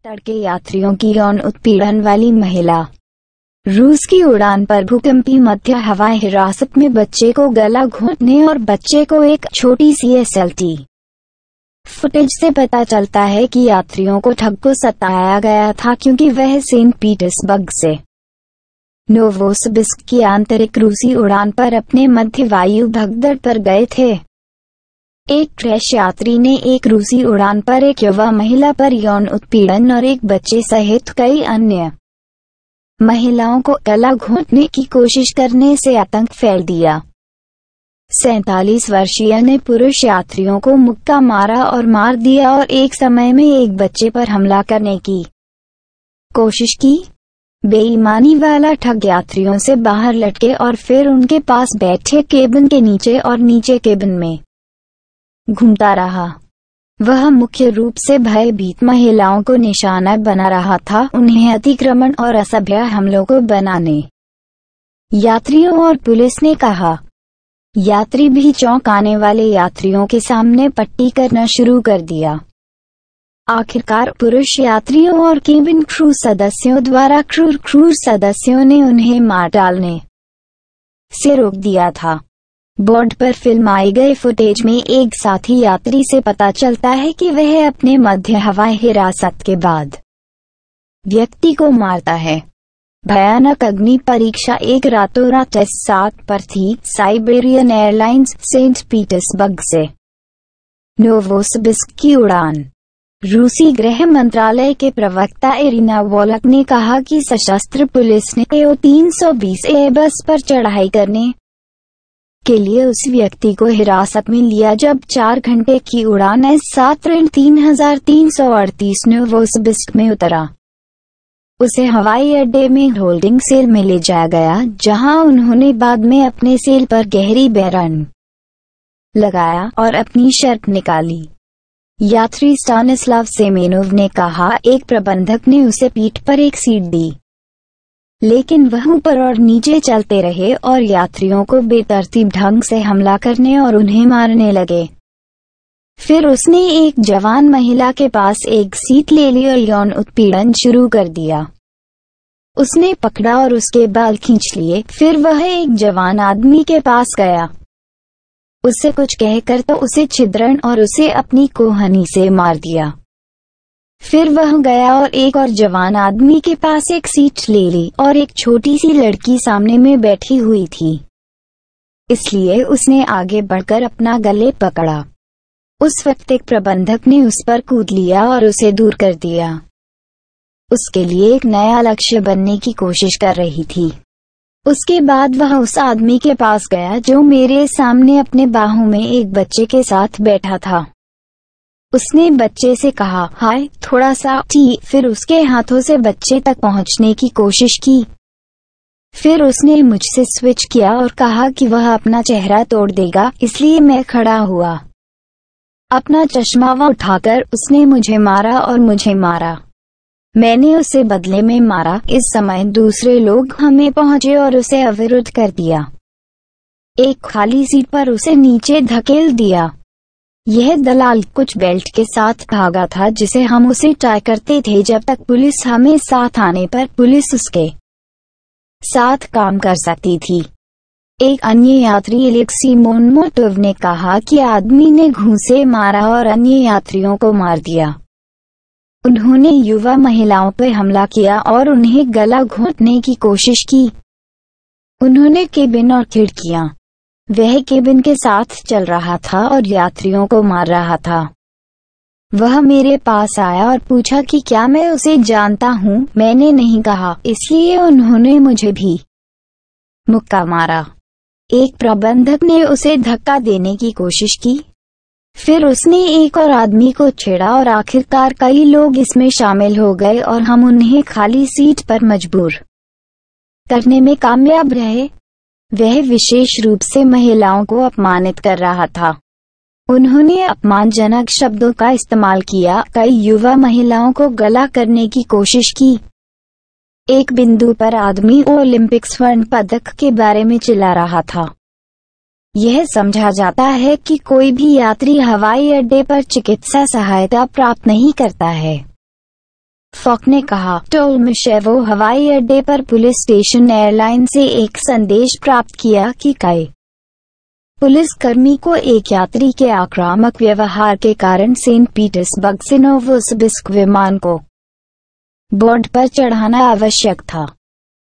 तड़के यात्रियों की यौन उत्पीड़न वाली महिला। रूस की उड़ान पर भूकंपी मध्य हवाई हिरासत में बच्चे को गला घोंटने और बच्चे को एक छोटी सी एसएलटी। फुटेज से पता चलता है कि यात्रियों को ठग को सताया गया था क्योंकि वह सेंट पीटर्सबर्ग से नोवोसिबिर्स्क की आंतरिक रूसी उड़ान पर अपने मध्य वायु भगदड़ पर गए थे। एक क्रैश यात्री ने एक रूसी उड़ान पर एक युवा महिला पर यौन उत्पीड़न और एक बच्चे सहित कई अन्य महिलाओं को गला घोंटने की कोशिश करने से आतंक फैल दिया। 47 वर्षीय ने पुरुष यात्रियों को मुक्का मारा और मार दिया और एक समय में एक बच्चे पर हमला करने की कोशिश की। बेईमानी वाला ठग यात्रियों से बाहर लटके और फिर उनके पास बैठे केबिन के नीचे और नीचे केबिन में घूमता रहा। वह मुख्य रूप से भयभीत महिलाओं को निशाना बना रहा था, उन्हें अतिक्रमण और असभ्य हमलों को बनाने। यात्रियों और पुलिस ने कहा। यात्री भी चौंकाने वाले यात्रियों के सामने पट्टी करना शुरू कर दिया। आखिरकार पुरुष यात्रियों और केबिन क्रू सदस्यों द्वारा क्रूर सदस्यों ने उन्हें मार डालने से रोक दिया था। बोर्ड पर फिल्माए गए फुटेज में एक साथी यात्री से पता चलता है कि वह अपने मध्य हवाई हिरासत के बाद व्यक्ति को मारता है। भयानक अग्नि परीक्षा एक रातों रात S7 पर थी। साइबेरियन एयरलाइंस सेंट पीटर्सबर्ग से नोवोसिबिर्स्क की उड़ान। रूसी गृह मंत्रालय के प्रवक्ता इरिना वोलक ने कहा कि सशस्त्र पुलिस ने AO-320 एयरबस पर चढ़ाई करने के लिए उस व्यक्ति को हिरासत में लिया जब 4 घंटे की उड़ान S7-3338 नोवोसिबिर्स्क में उतरा। उसे हवाई अड्डे में होल्डिंग सेल में ले जाया गया, जहां उन्होंने बाद में अपने सेल पर गहरी बेरन लगाया और अपनी शर्ट निकाली। यात्री स्टानिस्लाव सेमेनोव ने कहा, एक प्रबंधक ने उसे पीठ पर एक सीट दी, लेकिन वह ऊपर और नीचे चलते रहे और यात्रियों को बेतरतीब ढंग से हमला करने और उन्हें मारने लगे। फिर उसने एक जवान महिला के पास एक सीट ले ली और यौन उत्पीड़न शुरू कर दिया। उसने पकड़ा और उसके बाल खींच लिए। फिर वह एक जवान आदमी के पास गया, उससे कुछ कहकर तो उसे छिद्रन और उसे अपनी कोहनी से मार दिया। फिर वह गया और एक और जवान आदमी के पास एक सीट ले ली और एक छोटी सी लड़की सामने में बैठी हुई थी, इसलिए उसने आगे बढ़कर अपना गले पकड़ा। उस वक्त एक प्रबंधक ने उस पर कूद लिया और उसे दूर कर दिया। उसके लिए एक नया लक्ष्य बनने की कोशिश कर रही थी। उसके बाद वह उस आदमी के पास गया जो मेरे सामने अपने बाहों में एक बच्चे के साथ बैठा था। उसने बच्चे से कहा, हाय, थोड़ा सा टी। फिर उसके हाथों से बच्चे तक पहुंचने की कोशिश की। फिर उसने मुझसे स्विच किया और कहा कि वह अपना चेहरा तोड़ देगा, इसलिए मैं खड़ा हुआ। अपना चश्मा उठाकर उसने मुझे मारा और मुझे मारा। मैंने उसे बदले में मारा। इस समय दूसरे लोग हमें पहुंचे और उसे अवरुद्ध कर दिया। एक खाली सीट पर उसे नीचे धकेल दिया। यह दलाल कुछ बेल्ट के साथ भागा था जिसे हम उसे टाई करते थे जब तक पुलिस हमें साथ आने पर पुलिस उसके साथ काम कर सकती थी। एक अन्य यात्री एलेक्सी मोनमोटोव ने कहा कि आदमी ने घूंसे मारा और अन्य यात्रियों को मार दिया। उन्होंने युवा महिलाओं पर हमला किया और उन्हें गला घोंटने की कोशिश की। उन्होंने केबिन और खिड़कियां, वह केबिन के साथ चल रहा था और यात्रियों को मार रहा था। वह मेरे पास आया और पूछा कि क्या मैं उसे जानता हूँ। मैंने नहीं कहा, इसलिए उन्होंने मुझे भी मुक्का मारा। एक प्रबंधक ने उसे धक्का देने की कोशिश की। फिर उसने एक और आदमी को छेड़ा और आखिरकार कई लोग इसमें शामिल हो गए और हम उन्हें खाली सीट पर मजबूर करने में कामयाब रहे। वह विशेष रूप से महिलाओं को अपमानित कर रहा था। उन्होंने अपमानजनक शब्दों का इस्तेमाल किया। कई युवा महिलाओं को गला करने की कोशिश की। एक बिंदु पर आदमी ओलंपिक स्वर्ण पदक के बारे में चिल्ला रहा था। यह समझा जाता है कि कोई भी यात्री हवाई अड्डे पर चिकित्सा सहायता प्राप्त नहीं करता है। फॉक ने कहा। टोल्मशेवो हवाई अड्डे पर पुलिस स्टेशन एयरलाइन से एक संदेश प्राप्त किया कि कई पुलिसकर्मी को एक यात्री के आक्रामक व्यवहार के कारण सेंट पीटर्सबर्ग से नोवोसिबिर्स्क विमान को बोर्ड पर चढ़ाना आवश्यक था।